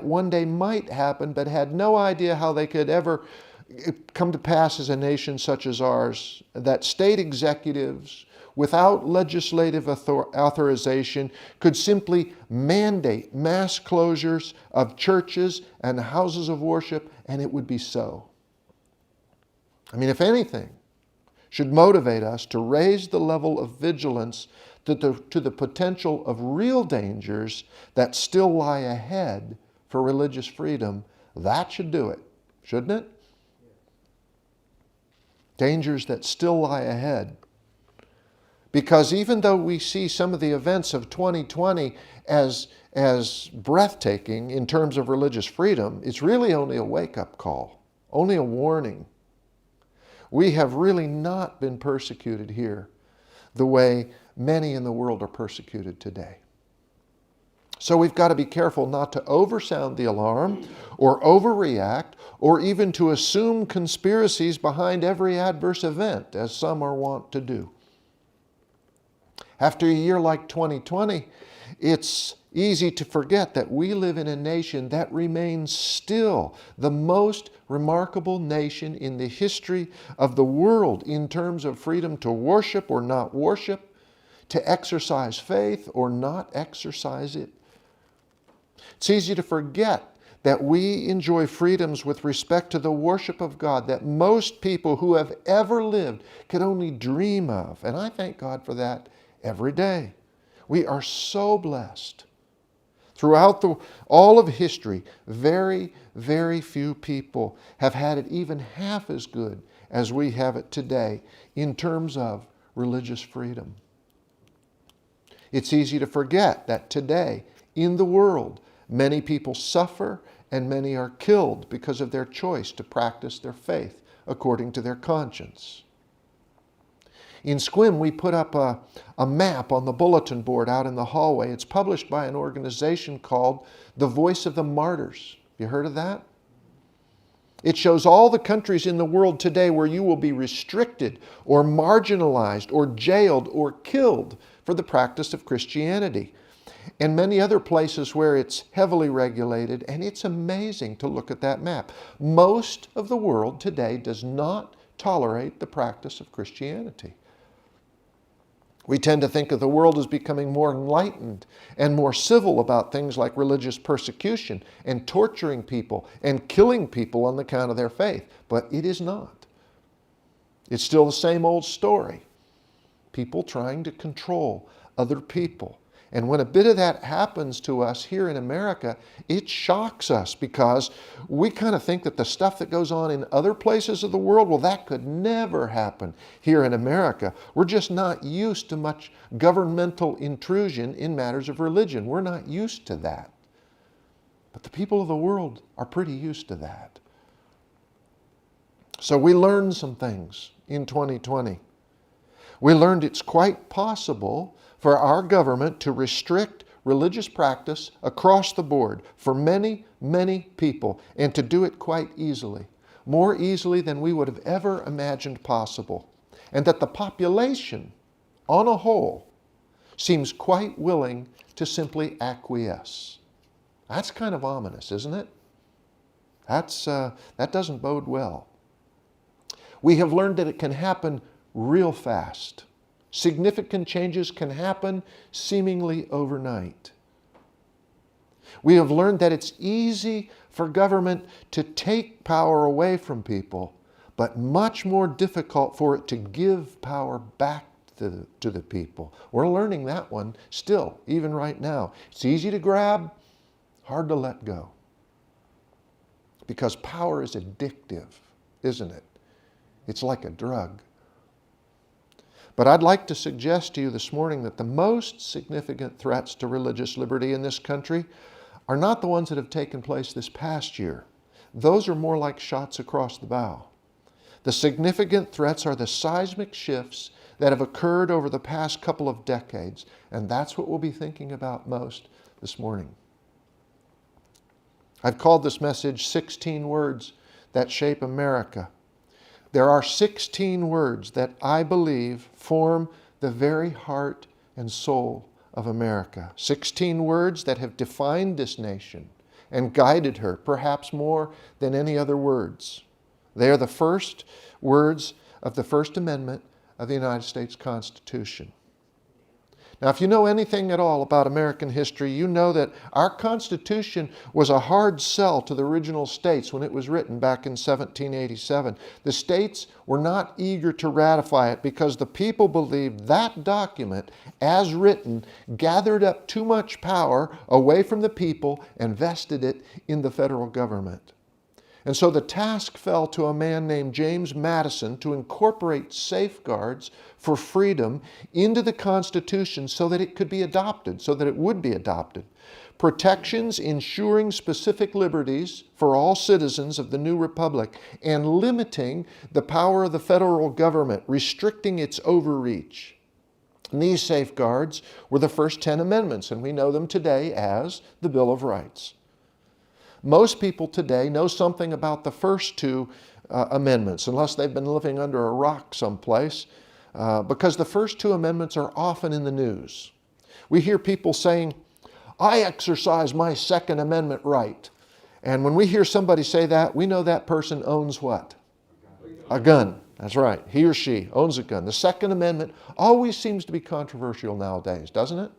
one day might happen, but had no idea how they could ever come to pass as a nation such as ours, that state executives, without legislative authorization, could simply mandate mass closures of churches and houses of worship, and it would be so. I mean, if anything should motivate us to raise the level of vigilance to the potential of real dangers that still lie ahead for religious freedom, that should do it, shouldn't it? Dangers that still lie ahead. Because even though we see some of the events of 2020 as breathtaking in terms of religious freedom, it's really only a wake-up call, only a warning. We have really not been persecuted here the way many in the world are persecuted today. So we've got to be careful not to oversound the alarm or overreact or even to assume conspiracies behind every adverse event, as some are wont to do. After a year like 2020, it's easy to forget that we live in a nation that remains still the most remarkable nation in the history of the world in terms of freedom to worship or not worship, to exercise faith or not exercise it. It's easy to forget that we enjoy freedoms with respect to the worship of God that most people who have ever lived could only dream of. And I thank God for that every day. We are so blessed. Throughout all of history, very, very few people have had it even half as good as we have it today in terms of religious freedom. It's easy to forget that today, in the world, many people suffer and many are killed because of their choice to practice their faith according to their conscience. In Squim, we put up a map on the bulletin board out in the hallway. It's published by an organization called The Voice of the Martyrs. You heard of that? It shows all the countries in the world today where you will be restricted or marginalized or jailed or killed for the practice of Christianity, and many other places where it's heavily regulated. And it's amazing to look at that map. Most of the world today does not tolerate the practice of Christianity. We tend to think of the world as becoming more enlightened and more civil about things like religious persecution and torturing people and killing people on account of their faith. But it is not. It's still the same old story. People trying to control other people. And when a bit of that happens to us here in America, it shocks us because we kind of think that the stuff that goes on in other places of the world, well, that could never happen here in America. We're just not used to much governmental intrusion in matters of religion. We're not used to that. But the people of the world are pretty used to that. So we learned some things in 2020. We learned it's quite possible for our government to restrict religious practice across the board for many, many people, and to do it quite easily, more easily than we would have ever imagined possible, and that the population, on a whole, seems quite willing to simply acquiesce. That's kind of ominous, isn't it? That doesn't bode well. We have learned that it can happen real fast. Significant changes can happen seemingly overnight. We have learned that it's easy for government to take power away from people, but much more difficult for it to give power back to the people. We're learning that one still, even right now. It's easy to grab, hard to let go. Because power is addictive, isn't it? It's like a drug. But I'd like to suggest to you this morning that the most significant threats to religious liberty in this country are not the ones that have taken place this past year. Those are more like shots across the bow. The significant threats are the seismic shifts that have occurred over the past couple of decades, and that's what we'll be thinking about most this morning. I've called this message 16 Words That Shape America. There are 16 words that I believe form the very heart and soul of America. 16 words that have defined this nation and guided her, perhaps more than any other words. They are the first words of the First Amendment of the United States Constitution. Now, if you know anything at all about American history, you know that our Constitution was a hard sell to the original states when it was written back in 1787. The states were not eager to ratify it because the people believed that document, as written, gathered up too much power away from the people and vested it in the federal government. And so the task fell to a man named James Madison to incorporate safeguards for freedom into the Constitution so that it could be adopted, so that it would be adopted. Protections ensuring specific liberties for all citizens of the new republic and limiting the power of the federal government, restricting its overreach. And these safeguards were the first 10 amendments, and we know them today as the Bill of Rights. Most people today know something about the first two amendments, unless they've been living under a rock someplace, because the first two amendments are often in the news. We hear people saying, "I exercise my Second Amendment right." And when we hear somebody say that, we know that person owns what? A gun. That's right. He or she owns a gun. The Second Amendment always seems to be controversial nowadays, doesn't it?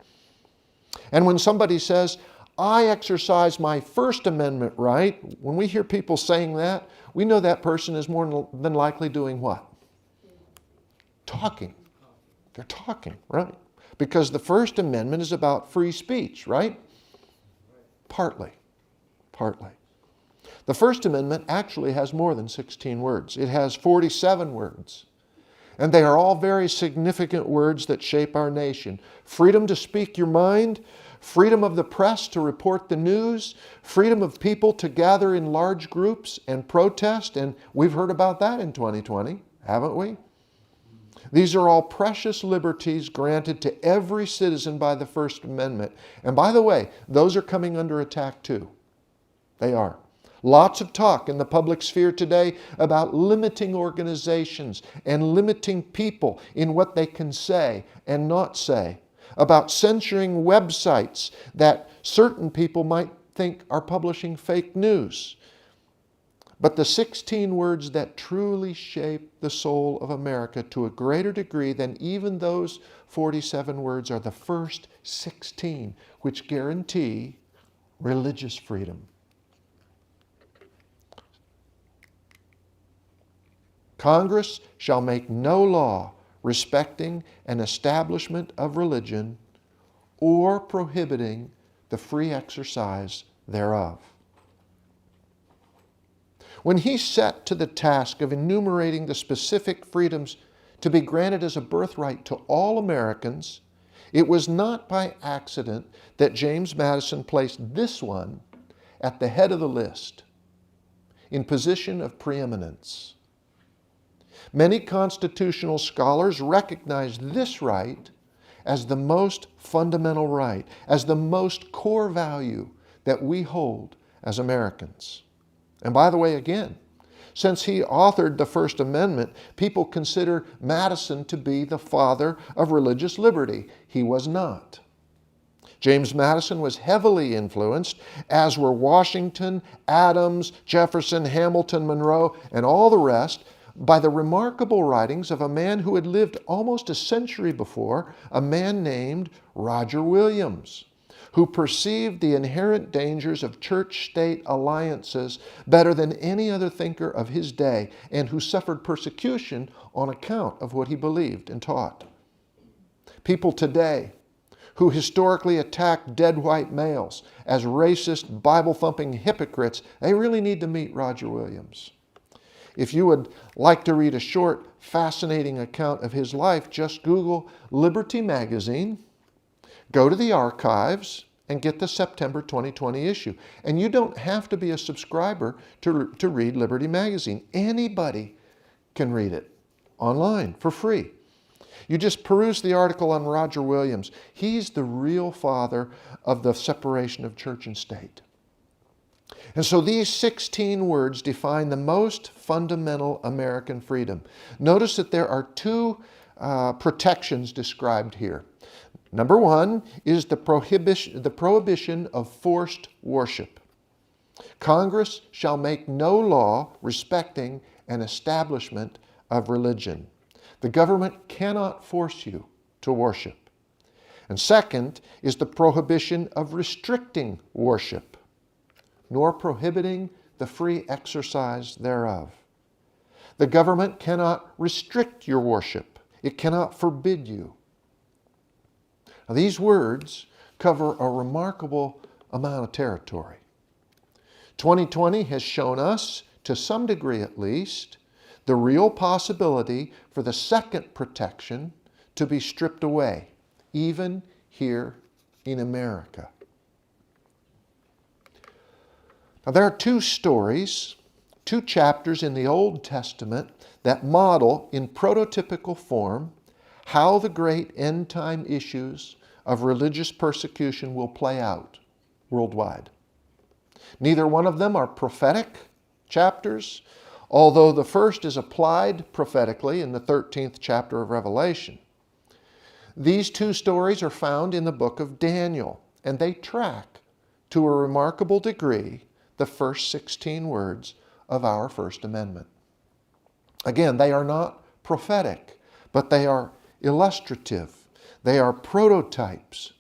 And when somebody says, "I exercise my First Amendment right," when we hear people saying that, we know that person is more than likely doing what? Talking. They're talking, right? Because the First Amendment is about free speech, right? Partly. The First Amendment actually has more than 16 words. It has 47 words. And they are all very significant words that shape our nation. Freedom to speak your mind, freedom of the press to report the news, freedom of people to gather in large groups and protest, and we've heard about that in 2020, haven't we? These are all precious liberties granted to every citizen by the First Amendment. And by the way, those are coming under attack too. They are. Lots of talk in the public sphere today about limiting organizations and limiting people in what they can say and not say, about censoring websites that certain people might think are publishing fake news. But the 16 words that truly shape the soul of America to a greater degree than even those 47 words are the first 16, which guarantee religious freedom. Congress shall make no law respecting an establishment of religion or prohibiting the free exercise thereof. When he set to the task of enumerating the specific freedoms to be granted as a birthright to all Americans, it was not by accident that James Madison placed this one at the head of the list, in position of preeminence. Many constitutional scholars recognize this right as the most fundamental right, as the most core value that we hold as Americans. And by the way, again, since he authored the First Amendment, people consider Madison to be the father of religious liberty. He was not. James Madison was heavily influenced, as were Washington, Adams, Jefferson, Hamilton, Monroe, and all the rest, by the remarkable writings of a man who had lived almost a century before, a man named Roger Williams, who perceived the inherent dangers of church-state alliances better than any other thinker of his day, and who suffered persecution on account of what he believed and taught. People today who historically attack dead white males as racist, Bible-thumping hypocrites, they really need to meet Roger Williams. If you would like to read a short, fascinating account of his life, just Google Liberty Magazine, go to the archives, and get the September 2020 issue. And you don't have to be a subscriber to read Liberty Magazine. Anybody can read it online for free. You just peruse the article on Roger Williams. He's the real father of the separation of church and state. And so these 16 words define the most fundamental American freedom. Notice that there are two protections described here. Number one is the prohibition of forced worship. Congress shall make no law respecting an establishment of religion. The government cannot force you to worship. And second is the prohibition of restricting worship, nor prohibiting the free exercise thereof. The government cannot restrict your worship. It cannot forbid you. Now, these words cover a remarkable amount of territory. 2020 has shown us, to some degree at least, the real possibility for the second protection to be stripped away, even here in America. Now, there are two stories, two chapters in the Old Testament that model in prototypical form how the great end-time issues of religious persecution will play out worldwide. Neither one of them are prophetic chapters, although the first is applied prophetically in the 13th chapter of Revelation. These two stories are found in the book of Daniel, and they track, to a remarkable degree, the first 16 words of our First Amendment. Again, they are not prophetic, but they are illustrative. They are prototypes.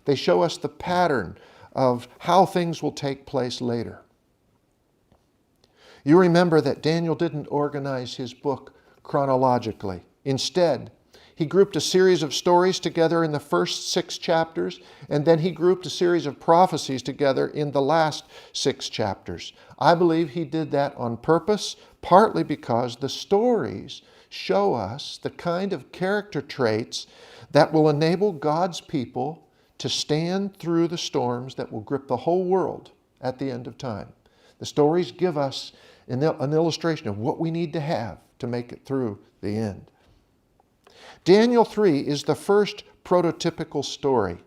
They show us the pattern of how things will take place later. You remember that Daniel didn't organize his book chronologically. Instead, he grouped a series of stories together in the first 6 chapters, and then he grouped a series of prophecies together in the last 6 chapters. I believe he did that on purpose, partly because the stories show us the kind of character traits that will enable God's people to stand through the storms that will grip the whole world at the end of time. The stories give us an illustration of what we need to have to make it through the end. Daniel 3 is the first prototypical story.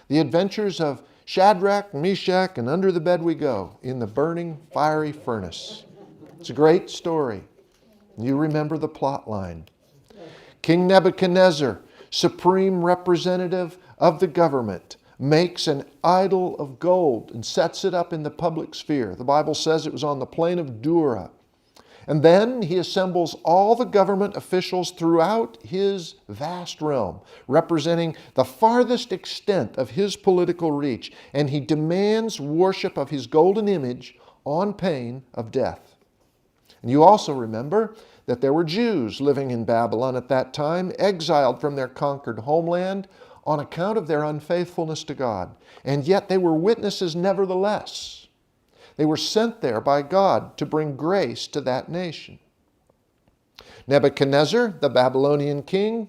The adventures of Shadrach, Meshach, and under the bed we go in the burning fiery furnace. It's a great story. You remember the plot line. King Nebuchadnezzar, supreme representative of the government, makes an idol of gold and sets it up in the public sphere. The Bible says it was on the plain of Dura. And then he assembles all the government officials throughout his vast realm, representing the farthest extent of his political reach, and he demands worship of his golden image on pain of death. And you also remember that there were Jews living in Babylon at that time, exiled from their conquered homeland on account of their unfaithfulness to God. And yet they were witnesses nevertheless. They were sent there by God to bring grace to that nation. Nebuchadnezzar, the Babylonian king,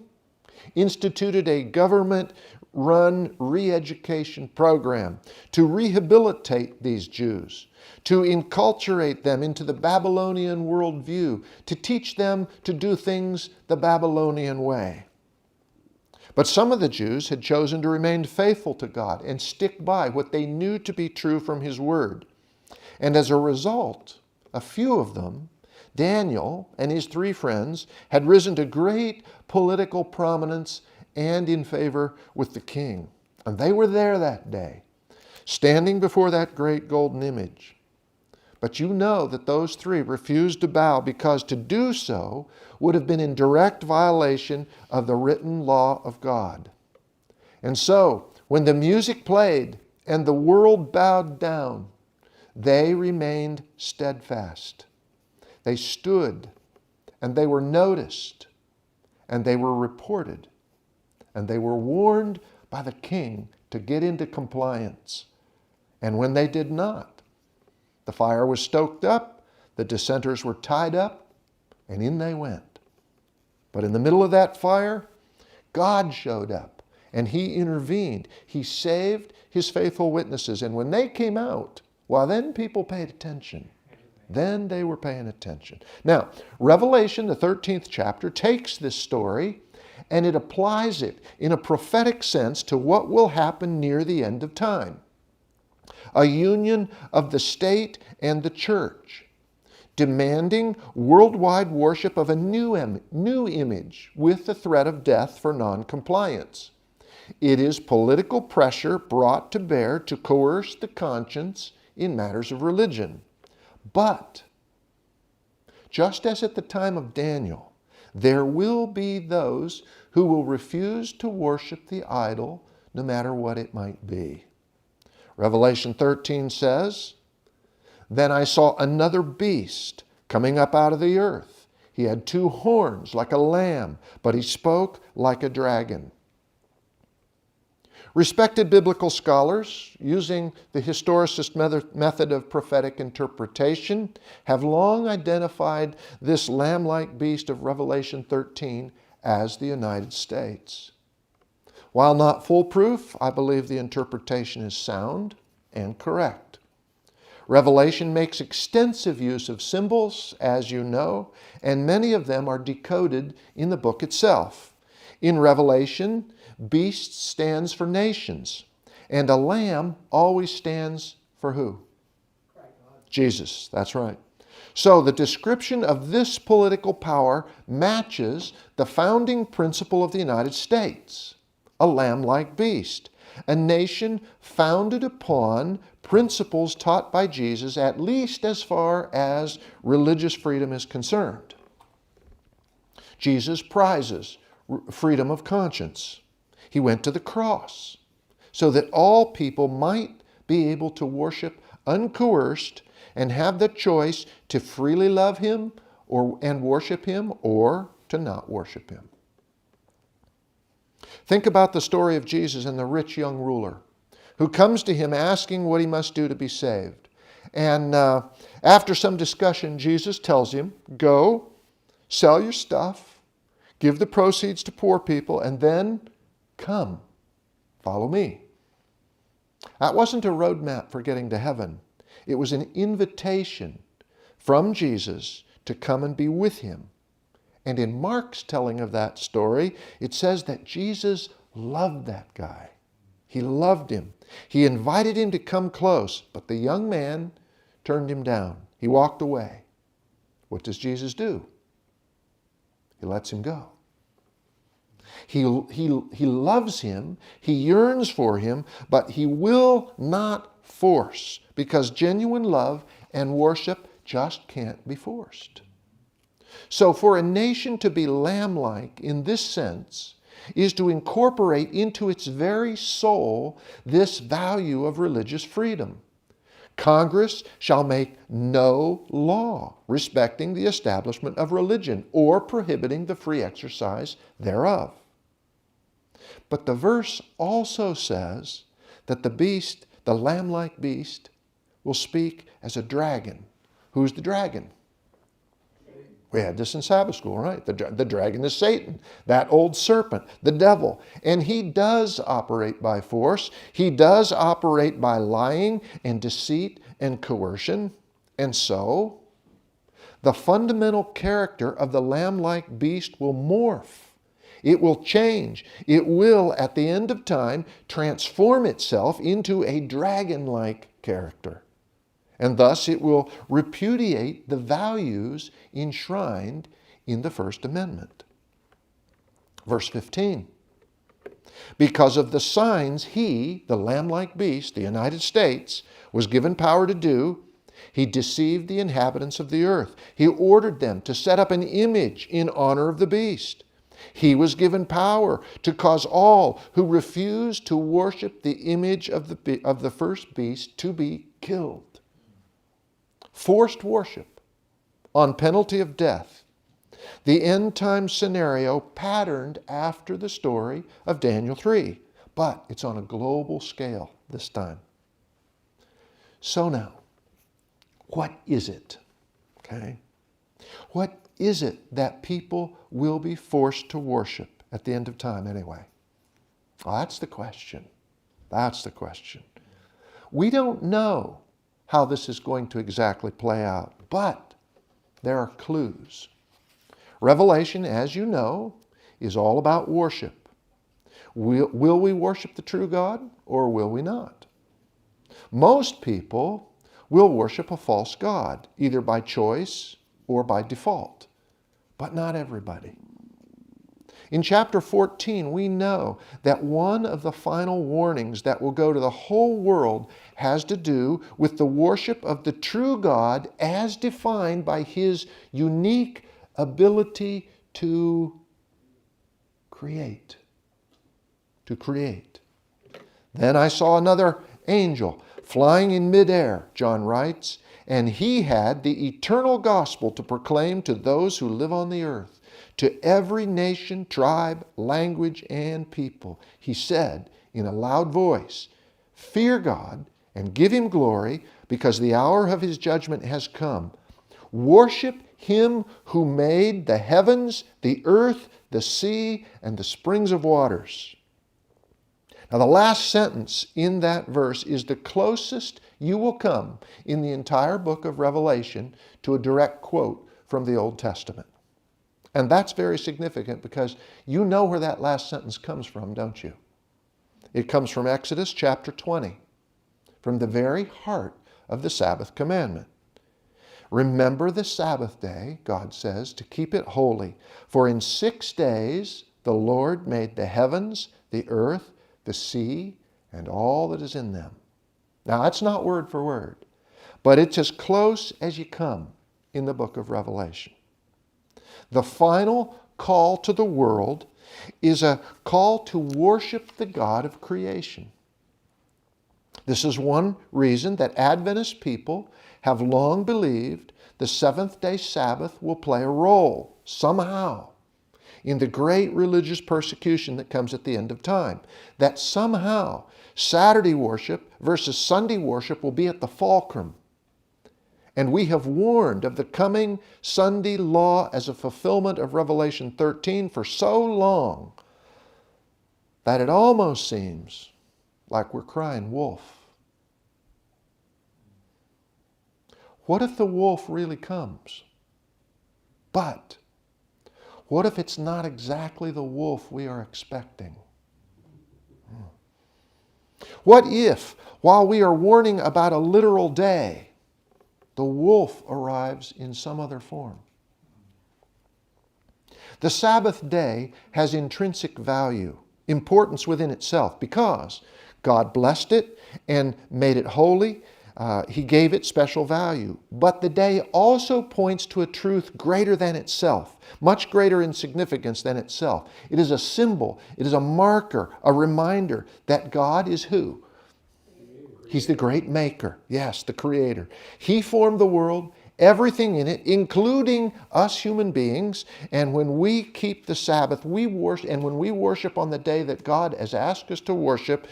instituted a government-run re-education program to rehabilitate these Jews, to enculturate them into the Babylonian worldview, to teach them to do things the Babylonian way. But some of the Jews had chosen to remain faithful to God and stick by what they knew to be true from His Word. And as a result, a few of them, Daniel and his 3 friends, had risen to great political prominence and in favor with the king. And they were there that day, standing before that great golden image. But you know that those 3 refused to bow because to do so would have been in direct violation of the written law of God. And so, when the music played and the world bowed down, they remained steadfast. They stood, and they were noticed, and they were reported, and they were warned by the king to get into compliance. And when they did not, the fire was stoked up, the dissenters were tied up, and in they went. But in the middle of that fire, God showed up, and He intervened. He saved His faithful witnesses, and when they came out, well, then people paid attention. Then they were paying attention. Now, Revelation, the 13th chapter, takes this story and it applies it in a prophetic sense to what will happen near the end of time. A union of the state and the church, demanding worldwide worship of a new image with the threat of death for non-compliance. It is political pressure brought to bear to coerce the conscience in matters of religion. But, just as at the time of Daniel, there will be those who will refuse to worship the idol, no matter what it might be. Revelation 13 says, "Then I saw another beast coming up out of the earth. He had 2 horns like a lamb, but he spoke like a dragon." Respected biblical scholars, using the historicist method of prophetic interpretation, have long identified this lamb-like beast of Revelation 13 as the United States. While not foolproof, I believe the interpretation is sound and correct. Revelation makes extensive use of symbols, as you know, and many of them are decoded in the book itself. In Revelation, beast stands for nations, and a lamb always stands for who? Jesus, that's right. So the description of this political power matches the founding principle of the United States, a lamb-like beast, a nation founded upon principles taught by Jesus, at least as far as religious freedom is concerned. Jesus prizes freedom of conscience. He went to the cross so that all people might be able to worship uncoerced and have the choice to freely love Him and worship Him, or to not worship Him. Think about the story of Jesus and the rich young ruler who comes to Him asking what he must do to be saved. And after some discussion, Jesus tells him, "Go, sell your stuff, give the proceeds to poor people, and then come, follow me." That wasn't a roadmap for getting to heaven. It was an invitation from Jesus to come and be with Him. And in Mark's telling of that story, it says that Jesus loved that guy. He loved him. He invited him to come close, but the young man turned him down. He walked away. What does Jesus do? He lets him go. He loves him, he yearns for him, but he will not force, because genuine love and worship just can't be forced. So for a nation to be lamb-like in this sense is to incorporate into its very soul this value of religious freedom. Congress shall make no law respecting the establishment of religion or prohibiting the free exercise thereof. But the verse also says that the beast, the lamb-like beast, will speak as a dragon. Who's the dragon? We had this in Sabbath school, right? The dragon is Satan, that old serpent, the devil. And he does operate by force. He does operate by lying and deceit and coercion. And so, the fundamental character of the lamb-like beast will morph. It will change. It will, at the end of time, transform itself into a dragon-like character. And thus it will repudiate the values enshrined in the First Amendment. Verse 15. Because of the signs he, the lamb-like beast, the United States, was given power to do, he deceived the inhabitants of the earth. He ordered them to set up an image in honor of the beast. He was given power to cause all who refuse to worship the image of the first beast to be killed. Forced worship on penalty of death. The end-time scenario patterned after the story of Daniel 3, but it's on a global scale this time. So now, what is it? Okay? What is it that people will be forced to worship at the end of time anyway? Well, that's the question. That's the question. We don't know how this is going to exactly play out, but there are clues. Revelation, as you know, is all about worship. Will we worship the true God or will we not? Most people will worship a false god, either by choice or by default, but not everybody. In chapter 14, we know that one of the final warnings that will go to the whole world has to do with the worship of the true God as defined by His unique ability to create. To create. Then I saw another angel flying in midair, John writes, and he had the eternal gospel to proclaim to those who live on the earth, to every nation, tribe, language, and people. He said in a loud voice, "Fear God and give Him glory, because the hour of His judgment has come. Worship Him who made the heavens, the earth, the sea, and the springs of waters." Now, the last sentence in that verse is the closest you will come in the entire book of Revelation to a direct quote from the Old Testament. And that's very significant because you know where that last sentence comes from, don't you? It comes from Exodus chapter 20, from the very heart of the Sabbath commandment. Remember the Sabbath day, God says, to keep it holy. For in 6 days the Lord made the heavens, the earth, the sea, and all that is in them. Now, that's not word for word, but it's as close as you come in the book of Revelation. The final call to the world is a call to worship the God of creation. This is one reason that Adventist people have long believed the seventh-day Sabbath will play a role somehow in the great religious persecution that comes at the end of time. That somehow Saturday worship versus Sunday worship will be at the fulcrum. And we have warned of the coming Sunday law as a fulfillment of Revelation 13 for so long that it almost seems like we're crying wolf. What if the wolf really comes? But what if it's not exactly the wolf we are expecting? What if, while we are warning about a literal day, the wolf arrives in some other form? The Sabbath day has intrinsic value, importance within itself, because God blessed it and made it holy. He gave it special value. But the day also points to a truth greater than itself, much greater in significance than itself. It is a symbol, it is a marker, a reminder that God is who? He's the great maker. Yes, the creator. He formed the world, everything in it, including us human beings. And when we keep the Sabbath, we worship, and when we worship on the day that God has asked us to worship,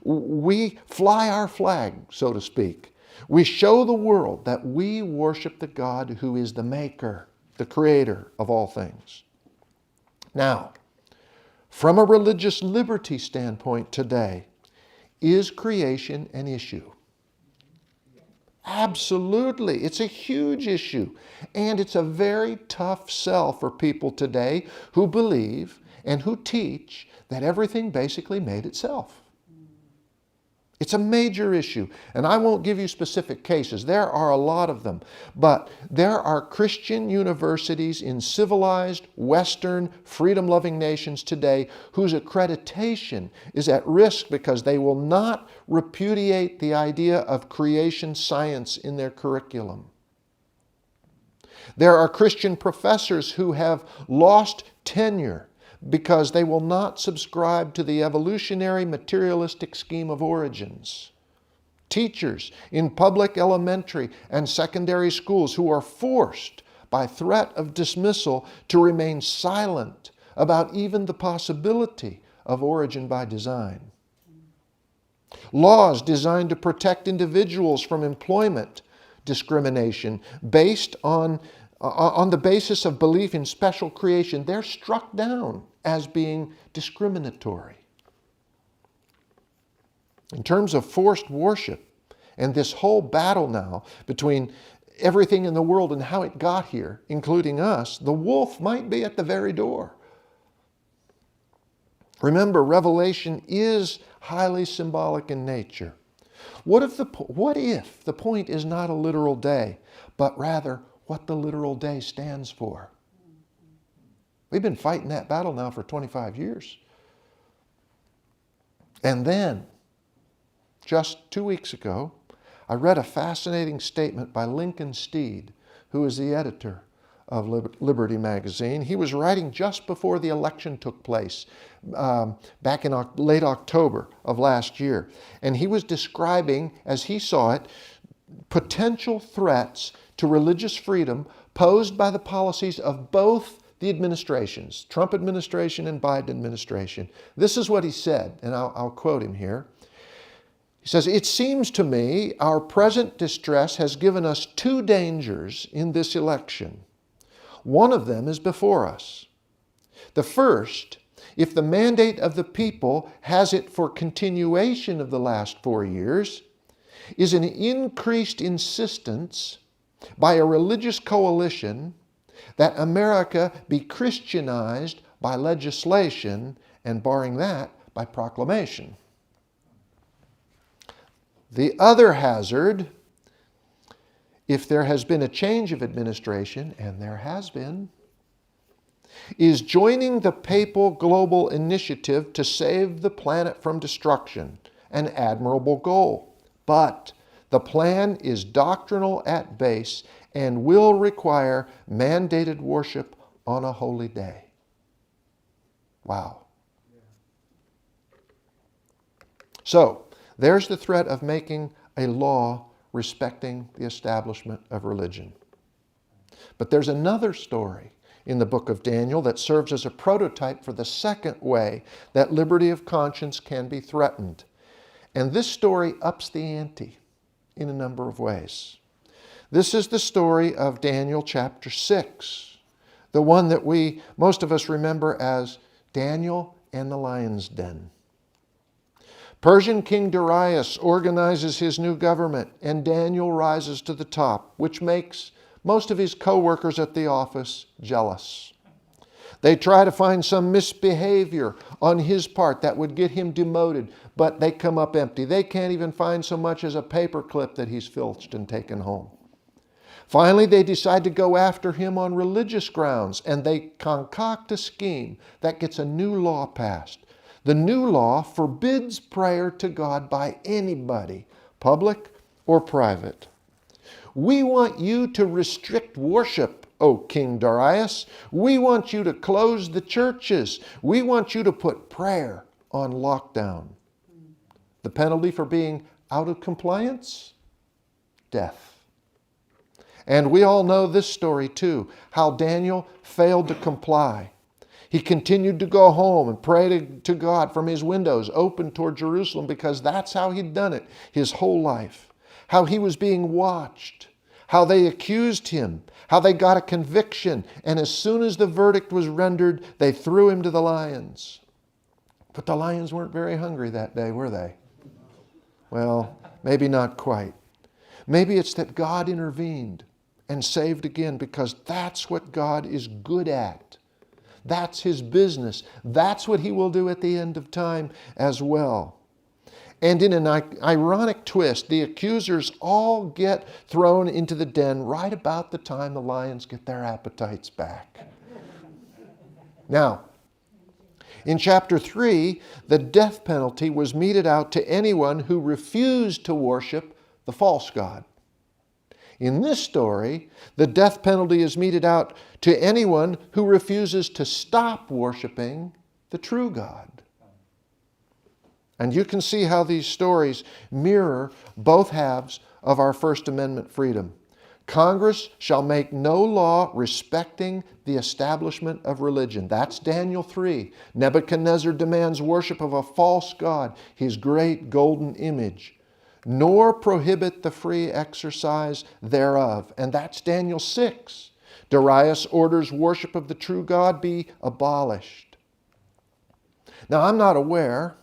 we fly our flag, so to speak. We show the world that we worship the God who is the maker, the creator of all things. Now, from a religious liberty standpoint today, is creation an issue? Absolutely. It's a huge issue. And it's a very tough sell for people today who believe and who teach that everything basically made itself. It's a major issue. And I won't give you specific cases. There are a lot of them. But there are Christian universities in civilized, Western, freedom-loving nations today whose accreditation is at risk because they will not repudiate the idea of creation science in their curriculum. There are Christian professors who have lost tenure because they will not subscribe to the evolutionary materialistic scheme of origins. Teachers in public elementary and secondary schools who are forced by threat of dismissal to remain silent about even the possibility of origin by design. Laws designed to protect individuals from employment discrimination based on the basis of belief in special creation, they're struck down as being discriminatory. In terms of forced worship and this whole battle now between everything in the world and how it got here, including us, the wolf might be at the very door. Remember, Revelation is highly symbolic in nature. What if the point is not a literal day, but rather what the literal day stands for? We've been fighting that battle now for 25 years. And then, just 2 weeks ago, I read a fascinating statement by Lincoln Steed, who is the editor of Liberty Magazine. He was writing just before the election took place, back in late October of last year. And he was describing, as he saw it, potential threats to religious freedom posed by the policies of both the administrations, Trump administration and Biden administration. This is what he said, and I'll quote him here. He says, "It seems to me our present distress has given us two dangers in this election. One of them is before us. The first, if the mandate of the people has it for continuation of the last 4 years, is an increased insistence by a religious coalition that America be Christianized by legislation, and barring that, by proclamation. The other hazard, if there has been a change of administration, and there has been, is joining the papal global initiative to save the planet from destruction, an admirable goal. But the plan is doctrinal at base and will require mandated worship on a holy day." Wow. So, there's the threat of making a law respecting the establishment of religion. But there's another story in the book of Daniel that serves as a prototype for the second way that liberty of conscience can be threatened. And this story ups the ante in a number of ways. This is the story of Daniel chapter 6, the one that most of us remember as Daniel and the lion's den. Persian King Darius organizes his new government, and Daniel rises to the top, which makes most of his co-workers at the office jealous. They try to find some misbehavior on his part that would get him demoted, but they come up empty. They can't even find so much as a paper clip that he's filched and taken home. Finally, they decide to go after him on religious grounds, and they concoct a scheme that gets a new law passed. The new law forbids prayer to God by anybody, public or private. "We want you to restrict worship, O King Darius. We want you to close the churches. We want you to put prayer on lockdown." The penalty for being out of compliance? Death. And we all know this story too, how Daniel failed to comply. He continued to go home and pray to God from his windows open toward Jerusalem, because that's how he'd done it his whole life. How he was being watched, how they accused him, how they got a conviction, and as soon as the verdict was rendered, they threw him to the lions. But the lions weren't very hungry that day, were they? Well, maybe not quite. Maybe it's that God intervened and saved again, because that's what God is good at. That's his business. That's what he will do at the end of time as well. And in an ironic twist, the accusers all get thrown into the den right about the time the lions get their appetites back. Now, in chapter 3, the death penalty was meted out to anyone who refused to worship the false god. In this story, the death penalty is meted out to anyone who refuses to stop worshiping the true God. And you can see how these stories mirror both halves of our First Amendment freedom. Congress shall make no law respecting the establishment of religion. That's Daniel 3. Nebuchadnezzar demands worship of a false god, his great golden image, nor prohibit the free exercise thereof. And that's Daniel 6. Darius orders worship of the true God be abolished. Now, I'm not aware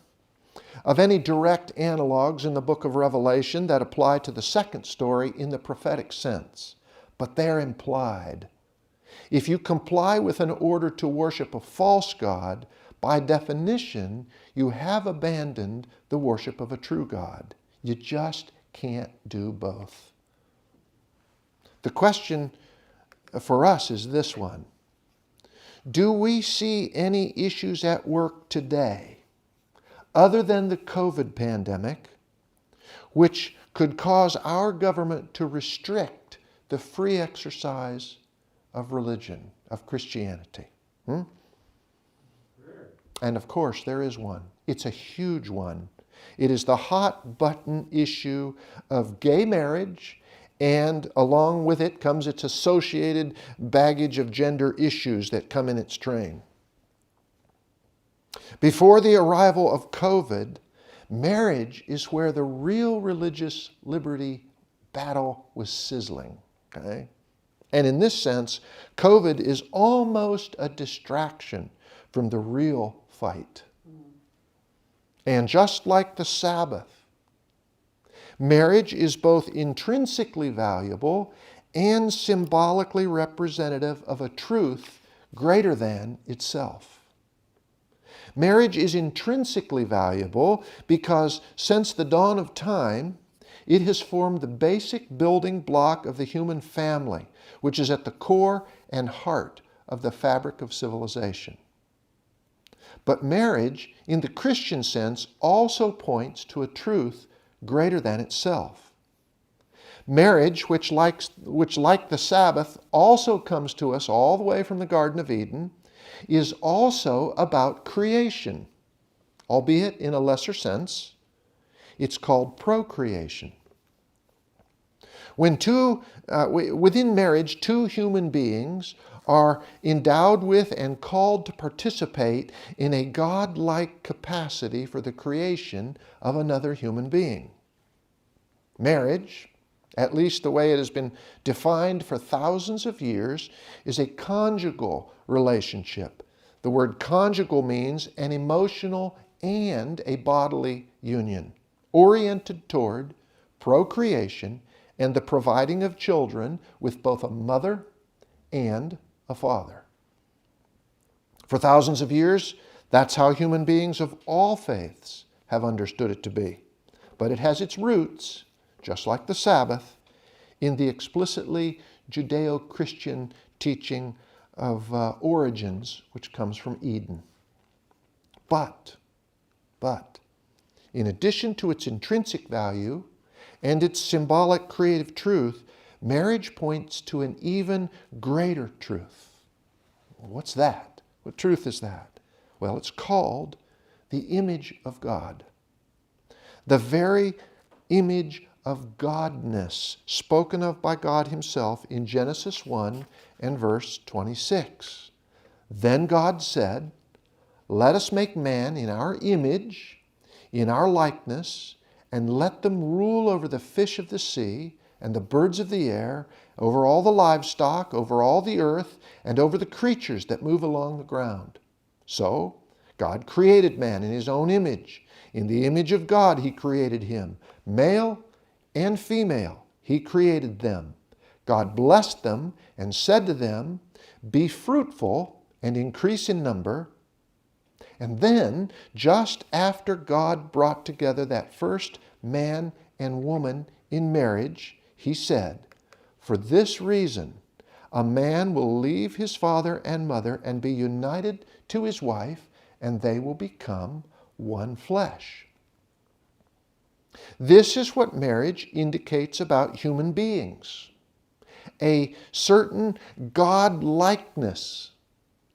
of any direct analogs in the book of Revelation that apply to the second story in the prophetic sense, but they're implied. If you comply with an order to worship a false god, by definition, you have abandoned the worship of a true God. You just can't do both. The question for us is this one: Do we see any issues at work today, other than the COVID pandemic, which could cause our government to restrict the free exercise of religion, of Christianity? And of course, there is one. It's a huge one. It is the hot button issue of gay marriage, and along with it comes its associated baggage of gender issues that come in its train. Before the arrival of COVID, marriage is where the real religious liberty battle was sizzling. Okay? And in this sense, COVID is almost a distraction from the real fight. And just like the Sabbath, marriage is both intrinsically valuable and symbolically representative of a truth greater than itself. Marriage is intrinsically valuable because since the dawn of time, it has formed the basic building block of the human family, which is at the core and heart of the fabric of civilization. But marriage, in the Christian sense, also points to a truth greater than itself. Marriage, which like the Sabbath, also comes to us all the way from the Garden of Eden, is also about creation, albeit in a lesser sense. It's called procreation. Within marriage, two human beings are endowed with and called to participate in a God-like capacity for the creation of another human being. Marriage, at least the way it has been defined for thousands of years, is a conjugal relationship. The word conjugal means an emotional and a bodily union, oriented toward procreation and the providing of children with both a mother and a father. For thousands of years, that's how human beings of all faiths have understood it to be. But it has its roots, just like the Sabbath, in the explicitly Judeo-Christian teaching of origins, which comes from Eden. But, in addition to its intrinsic value and its symbolic creative truth, marriage points to an even greater truth. What's that? What truth is that? Well, it's called the image of God. The very image of Godness spoken of by God Himself in Genesis 1 and verse 26. Then God said, "Let us make man in our image, in our likeness, and let them rule over the fish of the sea, and the birds of the air, over all the livestock, over all the earth, and over the creatures that move along the ground." So, God created man in His own image. In the image of God He created him. Male and female He created them. God blessed them and said to them, "Be fruitful and increase in number." And then, just after God brought together that first man and woman in marriage, He said, "For this reason, a man will leave his father and mother and be united to his wife, and they will become one flesh." This is what marriage indicates about human beings. A certain God-likeness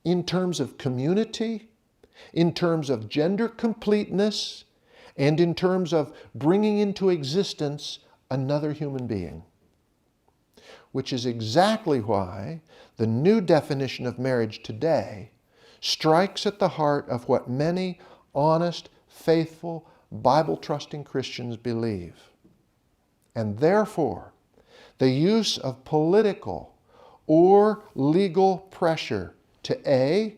in terms of community, in terms of gender completeness, and in terms of bringing into existence another human being. Which is exactly why the new definition of marriage today strikes at the heart of what many honest, faithful, Bible-trusting Christians believe. And therefore, the use of political or legal pressure to A,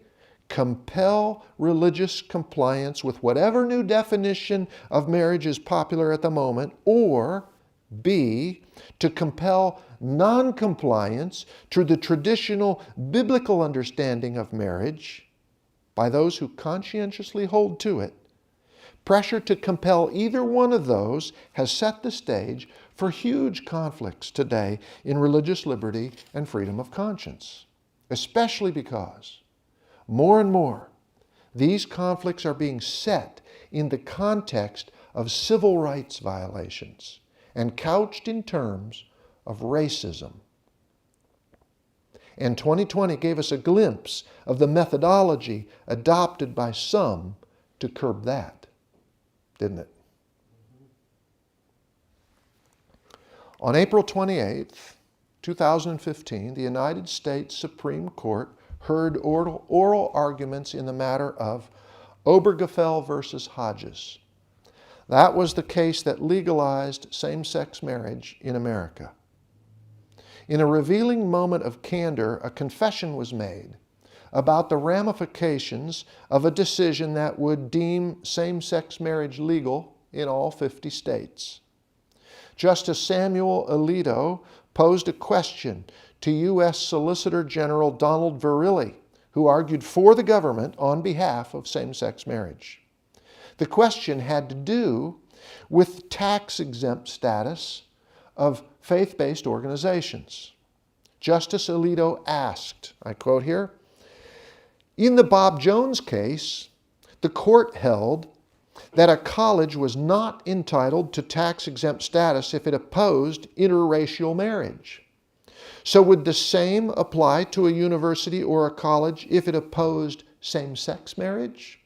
compel religious compliance with whatever new definition of marriage is popular at the moment, or B, to compel non-compliance to the traditional biblical understanding of marriage by those who conscientiously hold to it. Pressure to compel either one of those has set the stage for huge conflicts today in religious liberty and freedom of conscience, especially because More and more, these conflicts are being set in the context of civil rights violations and couched in terms of racism. And 2020 gave us a glimpse of the methodology adopted by some to curb that, didn't it? On April 28th, 2015, the United States Supreme Court heard oral arguments in the matter of Obergefell versus Hodges. That was the case that legalized same-sex marriage in America. In a revealing moment of candor, a confession was made about the ramifications of a decision that would deem same-sex marriage legal in all 50 states. Justice Samuel Alito posed a question to U.S. Solicitor General Donald Verrilli, who argued for the government on behalf of same-sex marriage. The question had to do with tax-exempt status of faith-based organizations. Justice Alito asked, I quote here, "In the Bob Jones case, the court held that a college was not entitled to tax-exempt status if it opposed interracial marriage. So would the same apply to a university or a college if it opposed same-sex marriage?"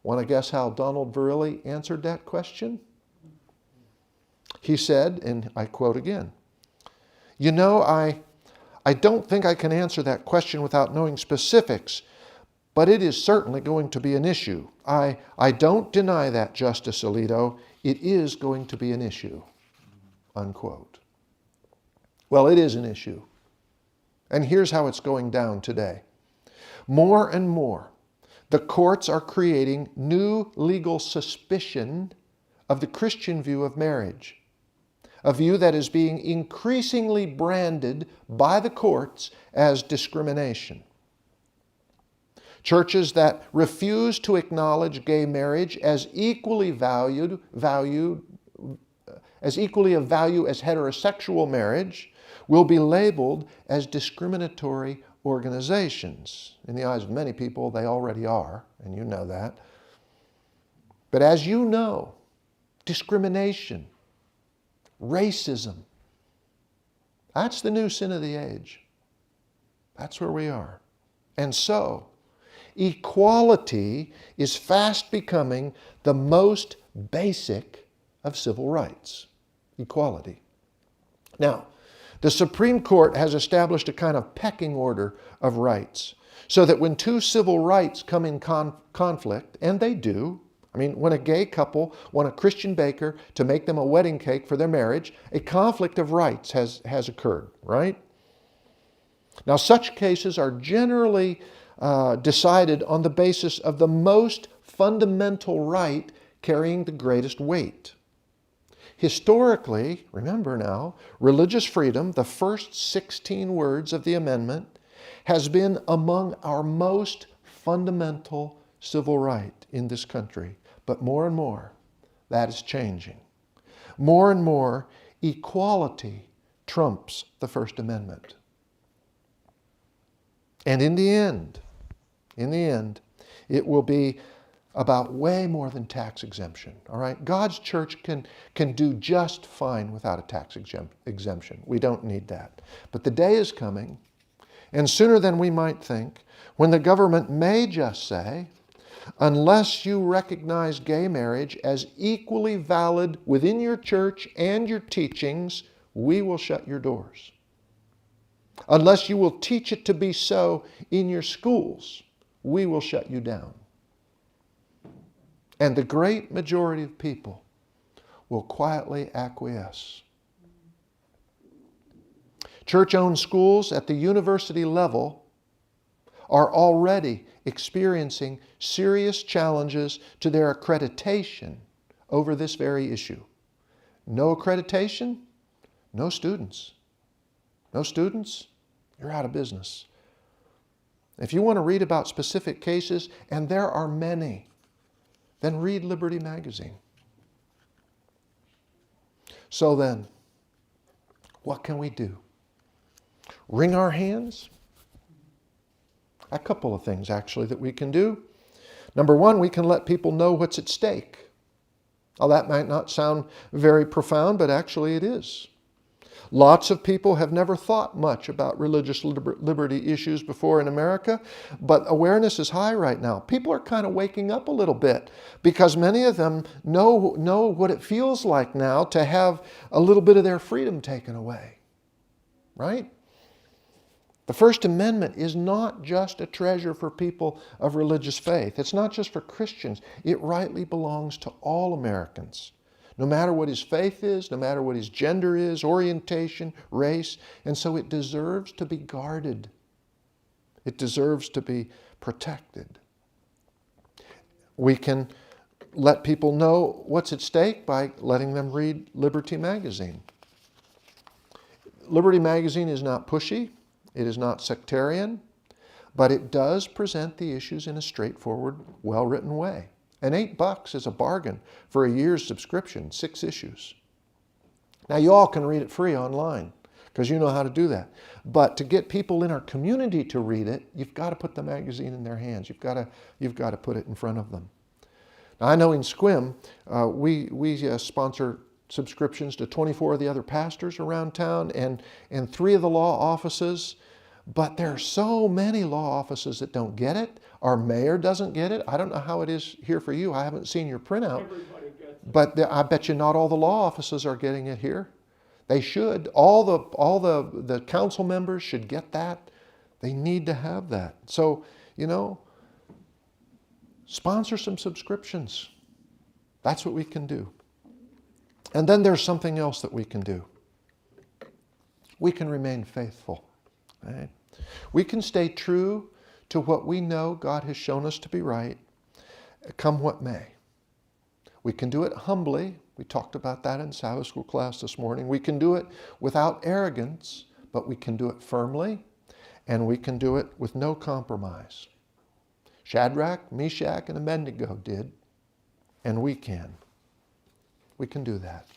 Want to guess how Donald Verrilli answered that question? He said, and I quote again, "You know, I don't think I can answer that question without knowing specifics, but it is certainly going to be an issue. I don't deny that, Justice Alito. It is going to be an issue," unquote. Well, it is an issue. And here's how it's going down today. More and more, the courts are creating new legal suspicion of the Christian view of marriage, a view that is being increasingly branded by the courts as discrimination. Churches that refuse to acknowledge gay marriage as equally of value as heterosexual marriage will be labeled as discriminatory organizations. In the eyes of many people, they already are, and you know that. But as you know, discrimination, racism, that's the new sin of the age. That's where we are. And so, equality is fast becoming the most basic of civil rights. Equality. Now, the Supreme Court has established a kind of pecking order of rights so that when two civil rights come in conflict, and they do, I mean, when a gay couple want a Christian baker to make them a wedding cake for their marriage, a conflict of rights has occurred, right? Now, such cases are generally decided on the basis of the most fundamental right carrying the greatest weight. Historically, remember now, religious freedom, the first 16 words of the amendment, has been among our most fundamental civil right in this country. But more and more, that is changing. More and more, equality trumps the First Amendment. And in the end, it will be about way more than tax exemption, all right? God's church can do just fine without a tax exemption. We don't need that. But the day is coming, and sooner than we might think, when the government may just say, unless you recognize gay marriage as equally valid within your church and your teachings, we will shut your doors. Unless you will teach it to be so in your schools, we will shut you down. And the great majority of people will quietly acquiesce. Church-owned schools at the university level are already experiencing serious challenges to their accreditation over this very issue. No accreditation, no students. No students, you're out of business. If you want to read about specific cases, and there are many, then read Liberty Magazine. So then, what can we do? Wring our hands? A couple of things, actually, that we can do. Number one, we can let people know what's at stake. Well, that might not sound very profound, but actually it is. Lots of people have never thought much about religious liberty issues before in America, but awareness is high right now. People are kind of waking up a little bit because many of them know what it feels like now to have a little bit of their freedom taken away, right? The First Amendment is not just a treasure for people of religious faith. It's not just for Christians. It rightly belongs to all Americans, no matter what his faith is, no matter what his gender is, orientation, race. And so it deserves to be guarded. It deserves to be protected. We can let people know what's at stake by letting them read Liberty Magazine. Liberty Magazine is not pushy. It is not sectarian, but it does present the issues in a straightforward, well-written way. And $8 is a bargain for a year's subscription, 6 issues. Now, you all can read it free online because you know how to do that. But to get people in our community to read it, you've got to put the magazine in their hands. You've got to put it in front of them. Now, I know in Squim, we sponsor subscriptions to 24 of the other pastors around town and 3 of the law offices. But there are so many law offices that don't get it. Our mayor doesn't get it. I don't know how it is here for you. I haven't seen your printout. Everybody gets it. But I bet you not all the law offices are getting it here. They should. All the council members should get that. They need to have that. So, sponsor some subscriptions. That's what we can do. And then there's something else that we can do. We can remain faithful. Right? We can stay true to what we know God has shown us to be right, come what may. We can do it humbly. We talked about that in Sabbath school class this morning. We can do it without arrogance, but we can do it firmly, and we can do it with no compromise. Shadrach, Meshach, and Abednego did, and we can. We can do that.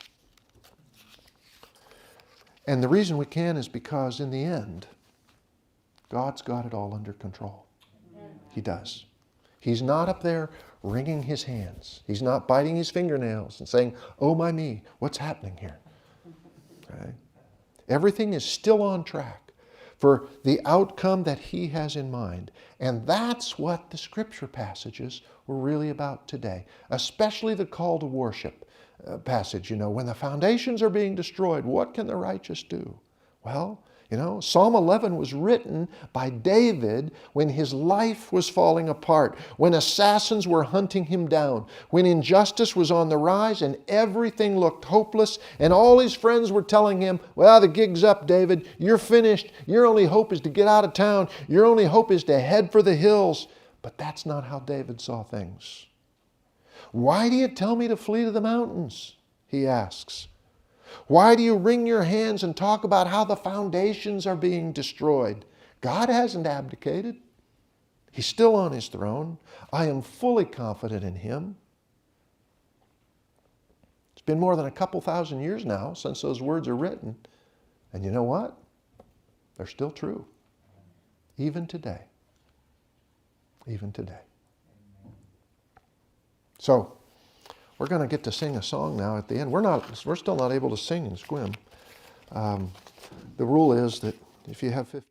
And the reason we can is because in the end, God's got it all under control. He does. He's not up there wringing his hands. He's not biting his fingernails and saying, "Oh my me, what's happening here?" Right? Everything is still on track for the outcome that he has in mind. And that's what the scripture passages were really about today, especially the call to worship passage. When the foundations are being destroyed, what can the righteous do? Well, Psalm 11 was written by David when his life was falling apart, when assassins were hunting him down, when injustice was on the rise and everything looked hopeless, and all his friends were telling him, "Well, the gig's up, David. You're finished. Your only hope is to get out of town. Your only hope is to head for the hills." But that's not how David saw things. "Why do you tell me to flee to the mountains?" he asks. "Why do you wring your hands and talk about how the foundations are being destroyed?" God hasn't abdicated. He's still on his throne. I am fully confident in him. It's been more than a couple thousand years now since those words are written. And you know what? They're still true. Even today. Even today. So, we're going to get to sing a song now at the end. We're still not able to sing in Squim. The rule is that if you have 15